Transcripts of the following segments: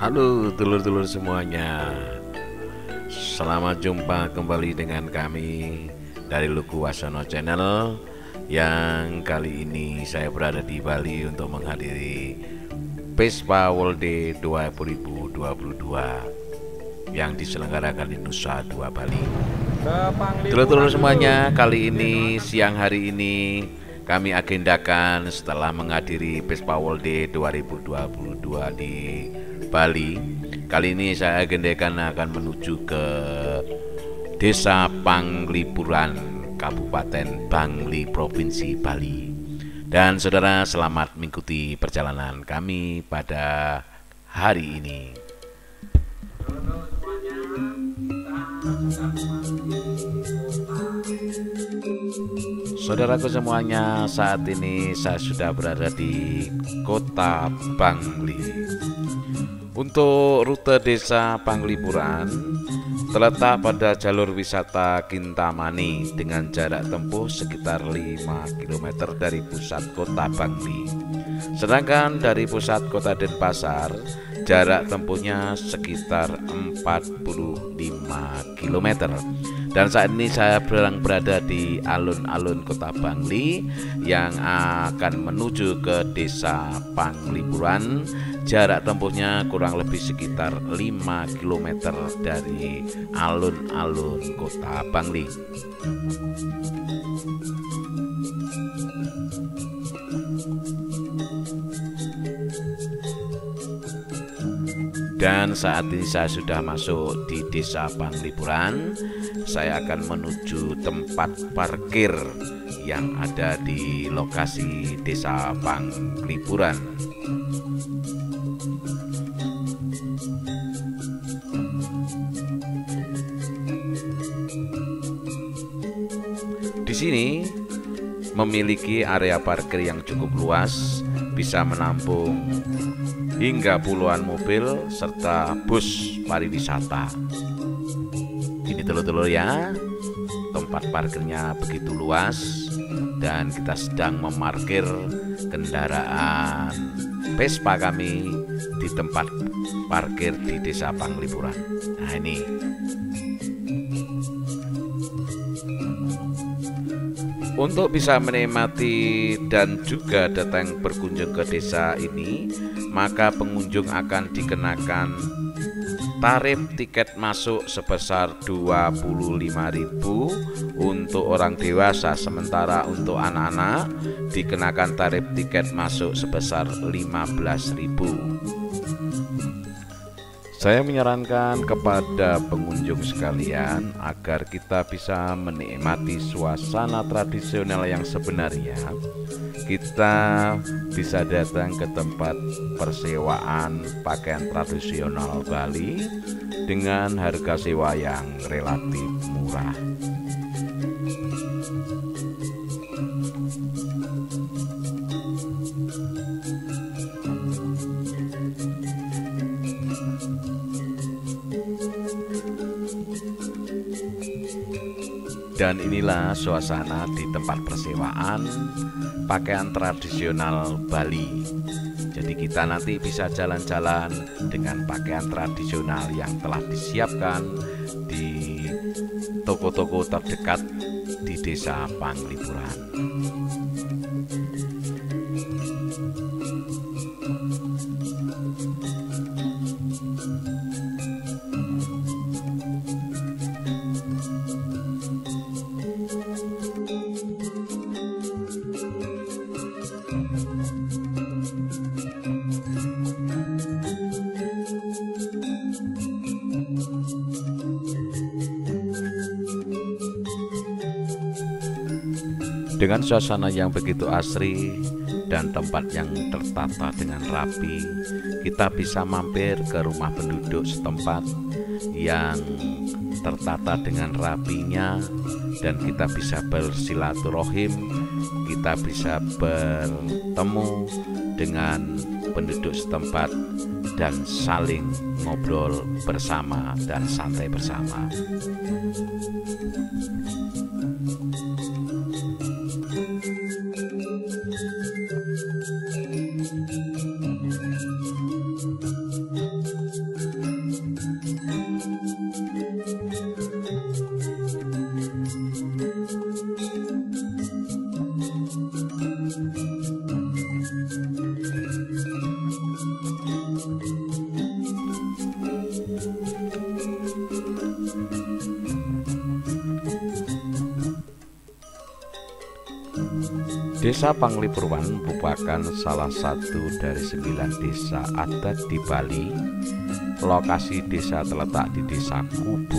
Halo dulur-dulur semuanya, selamat jumpa kembali dengan kami dari Luku Wasono Channel. Yang kali ini saya berada di Bali untuk menghadiri Vespa World Day 2022 yang diselenggarakan di Nusa Dua Bali. Dulur-dulur semuanya, kali ini siang hari ini kami agendakan setelah menghadiri Vespa World Day 2022 di Bali. Kali ini saya agendakan akan menuju ke Desa Panglipuran, Kabupaten Bangli, Provinsi Bali. Dan saudara, selamat mengikuti perjalanan kami pada hari ini. Saudaraku semuanya, saat ini saya sudah berada di Kota Bangli. Untuk rute Desa Panglipuran terletak pada jalur wisata Kintamani dengan jarak tempuh sekitar 5 km dari pusat kota Bangli. Sedangkan dari pusat kota Denpasar jarak tempuhnya sekitar 45 km. Dan saat ini saya berada di alun-alun kota Bangli yang akan menuju ke Desa Panglipuran. Jarak tempuhnya kurang lebih sekitar 5 km dari alun-alun kota Bangli. Dan saat ini saya sudah masuk di Desa Panglipuran. Saya akan menuju tempat parkir yang ada di lokasi Desa Panglipuran. Di sini memiliki area parkir yang cukup luas, bisa menampung hingga puluhan mobil serta bus pariwisata. Ini telur-telur ya, tempat parkirnya begitu luas dan kita sedang memarkir kendaraan Vespa kami di tempat parkir di Desa Panglipuran. Nah ini. Untuk bisa menikmati dan juga datang berkunjung ke desa ini, maka pengunjung akan dikenakan tarif tiket masuk sebesar 25.000 untuk orang dewasa, sementara untuk anak-anak dikenakan tarif tiket masuk sebesar 15.000. Saya menyarankan kepada pengunjung sekalian agar kita bisa menikmati suasana tradisional yang sebenarnya. Kita bisa datang ke tempat persewaan pakaian tradisional Bali dengan harga sewa yang relatif murah. Dan inilah suasana di tempat persewaan pakaian tradisional Bali. Jadi kita nanti bisa jalan-jalan dengan pakaian tradisional yang telah disiapkan di toko-toko terdekat di Desa Panglipuran. Dengan suasana yang begitu asri dan tempat yang tertata dengan rapi, kita bisa mampir ke rumah penduduk setempat yang tertata dengan rapinya, dan kita bisa bersilaturahim, kita bisa bertemu dengan penduduk setempat dan saling ngobrol bersama dan santai bersama. Desa Panglipuran merupakan salah satu dari 9 desa adat di Bali. Lokasi desa terletak di Desa Kubu,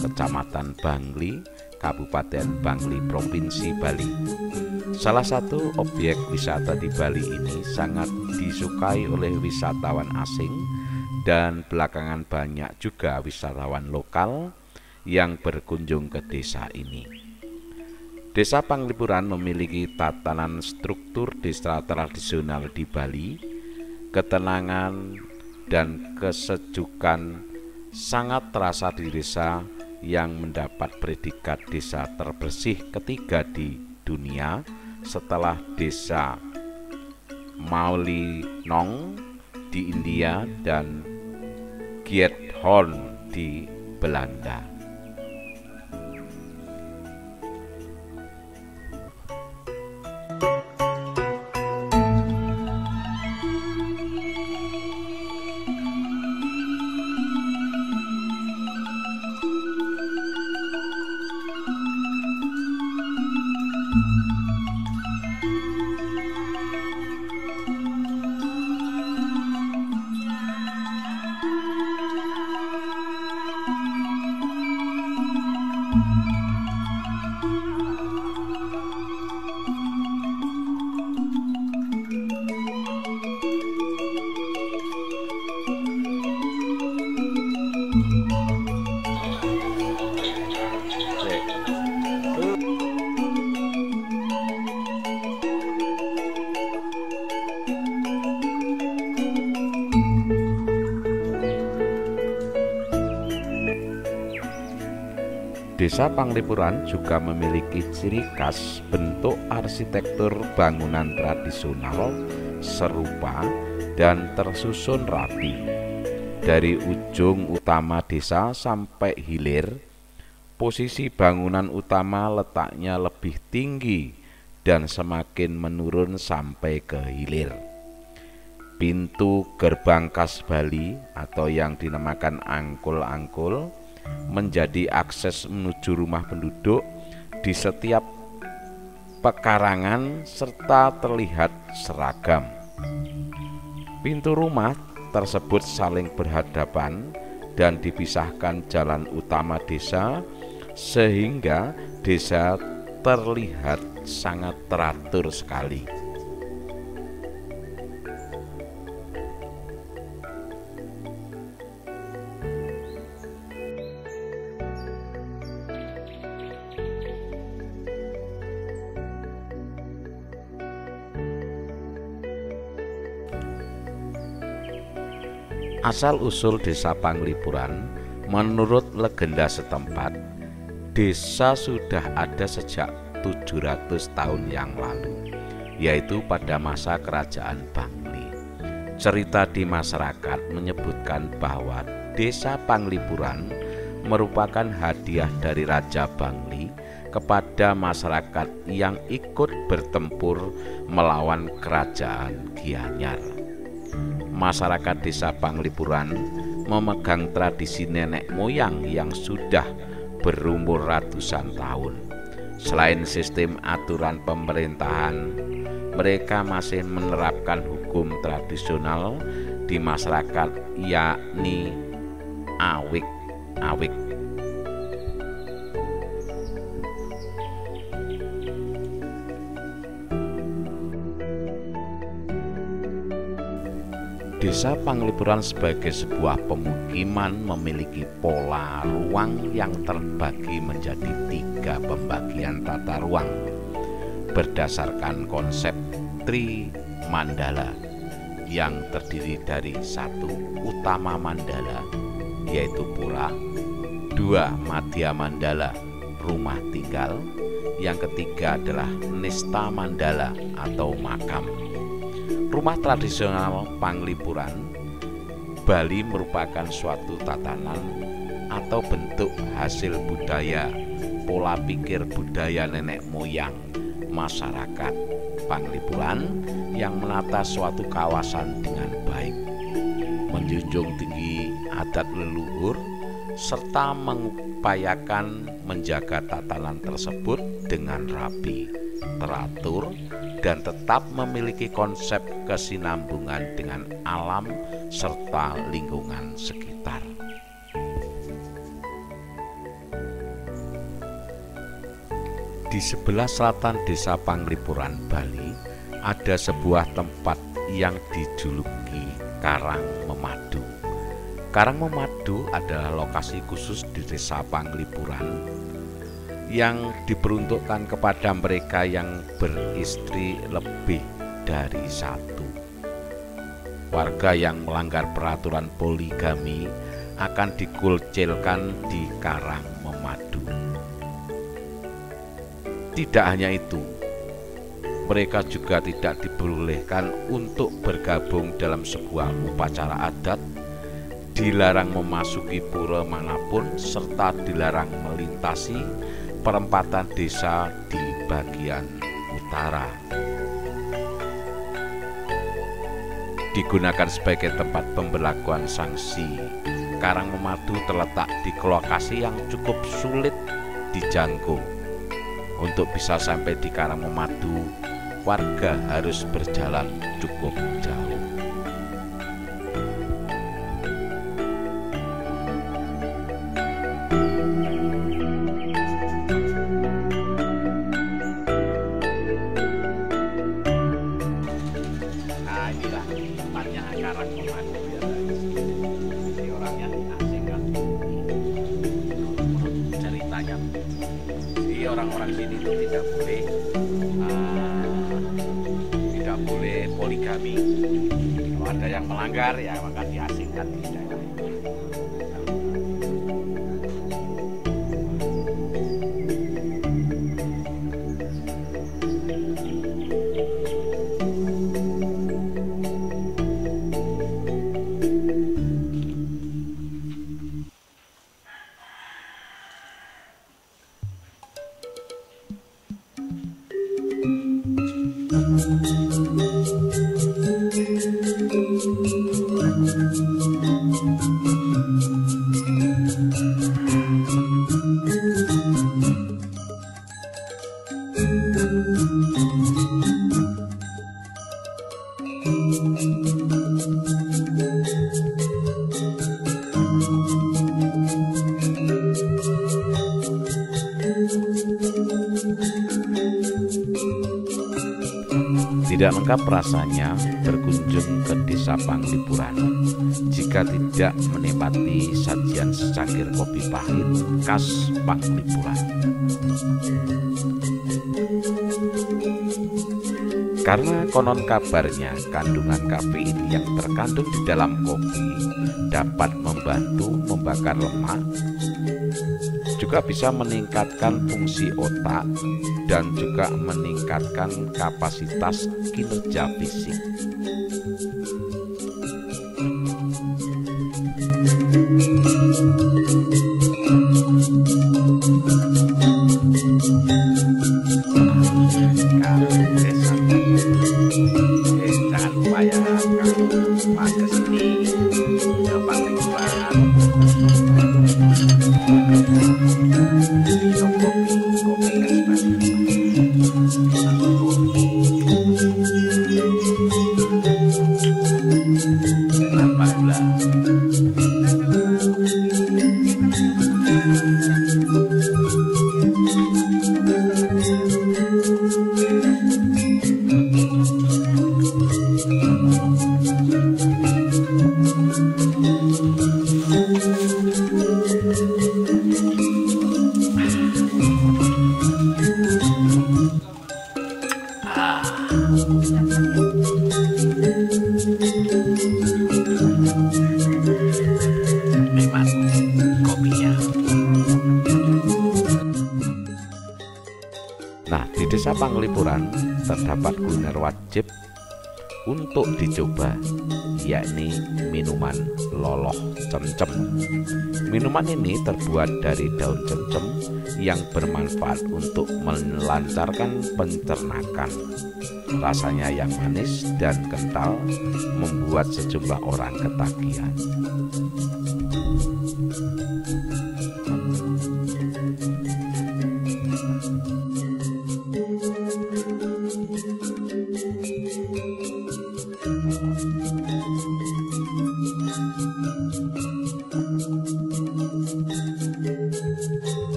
Kecamatan Bangli, Kabupaten Bangli, Provinsi Bali. Salah satu objek wisata di Bali ini sangat disukai oleh wisatawan asing dan belakangan banyak juga wisatawan lokal yang berkunjung ke desa ini. Desa Panglipuran memiliki tatanan struktur desa tradisional di Bali. Ketenangan dan kesejukan sangat terasa di desa yang mendapat predikat desa terbersih ketiga di dunia setelah desa Mawlyinong di India dan Giethoorn di Belanda. Desa Panglipuran juga memiliki ciri khas bentuk arsitektur bangunan tradisional serupa dan tersusun rapi. Dari ujung utama desa sampai hilir, posisi bangunan utama letaknya lebih tinggi dan semakin menurun sampai ke hilir. Pintu gerbang khas Bali atau yang dinamakan angkul-angkul menjadi akses menuju rumah penduduk di setiap pekarangan serta terlihat seragam. Pintu rumah tersebut saling berhadapan dan dipisahkan jalan utama desa sehingga desa terlihat sangat teratur sekali. Asal-usul desa Panglipuran, menurut legenda setempat, desa sudah ada sejak 700 tahun yang lalu, yaitu pada masa kerajaan Bangli. Cerita di masyarakat menyebutkan bahwa desa Panglipuran merupakan hadiah dari Raja Bangli kepada masyarakat yang ikut bertempur melawan kerajaan Gianyar. Masyarakat desa Panglipuran memegang tradisi nenek moyang yang sudah berumur ratusan tahun. Selain sistem aturan pemerintahan, mereka masih menerapkan hukum tradisional di masyarakat, yakni awik-awik. Desa Panglipuran sebagai sebuah pemukiman memiliki pola ruang yang terbagi menjadi 3 pembagian tata ruang berdasarkan konsep Tri Mandala yang terdiri dari 1 utama mandala yaitu pura, 2 madhya mandala rumah tinggal, yang ketiga adalah nista mandala atau makam. Rumah tradisional Panglipuran Bali merupakan suatu tatanan atau bentuk hasil budaya, pola pikir budaya nenek moyang masyarakat Panglipuran yang menata suatu kawasan dengan baik, menjunjung tinggi adat leluhur, serta mengupayakan menjaga tatanan tersebut dengan rapi, teratur, dan tetap memiliki konsep kesinambungan dengan alam serta lingkungan sekitar. Di sebelah selatan Desa Panglipuran, Bali, ada sebuah tempat yang dijuluki Karang Memadu. Karang Memadu adalah lokasi khusus di Desa Panglipuran yang diperuntukkan kepada mereka yang beristri lebih dari satu. Warga yang melanggar peraturan poligami akan dikucilkan di Karang Memadu. Tidak hanya itu, mereka juga tidak diperbolehkan untuk bergabung dalam sebuah upacara adat, dilarang memasuki pura manapun, serta dilarang melintasi perempatan desa di bagian utara. Digunakan sebagai tempat pemberlakuan sanksi, Karang Memadu terletak di lokasi yang cukup sulit dijangkau. Untuk bisa sampai di Karang Memadu, warga harus berjalan cukup jauh. Nah, inilah tempatnya Karang Memadu. Ini orangnya diasingkan. Ceritanya, jadi orang-orang sini itu tidak boleh poligami. Kalau ada yang melanggar, ya maka diasingkan di daerah itu. Tidak lengkap rasanya berkunjung ke Desa Panglipuran jika tidak menikmati sajian secangkir kopi pahit khas Panglipuran. Karena konon kabarnya kandungan kafein yang terkandung di dalam kopi dapat membantu membakar lemak, juga bisa meningkatkan fungsi otak dan juga meningkatkan kapasitas kinerja fisik. Jangan lupa ya, kalau pas kesini ke Panglipuran, minum kopi khas tanpa gula. Nikmat kopinya. Nah, di Desa Panglipuran terdapat kuliner wajib untuk dicoba, yakni minuman loloh cencem. Minuman ini terbuat dari daun cencem yang bermanfaat untuk melancarkan pencernakan. Rasanya yang manis dan kental membuat sejumlah orang ketagihan.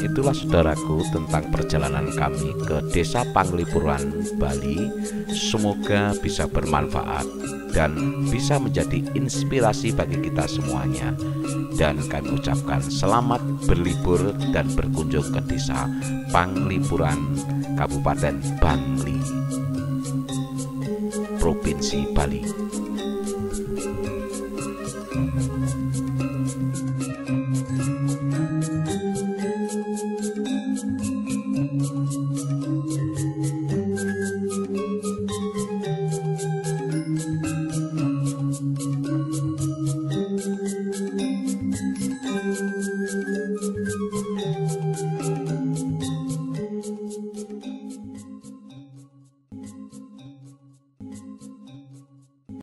itulah saudaraku tentang perjalanan kami ke Desa Panglipuran, Bali. Semoga bisa bermanfaat dan bisa menjadi inspirasi bagi kita semuanya. Dan kami ucapkan selamat berlibur dan berkunjung ke Desa Panglipuran, Kabupaten Bangli, Provinsi Bali.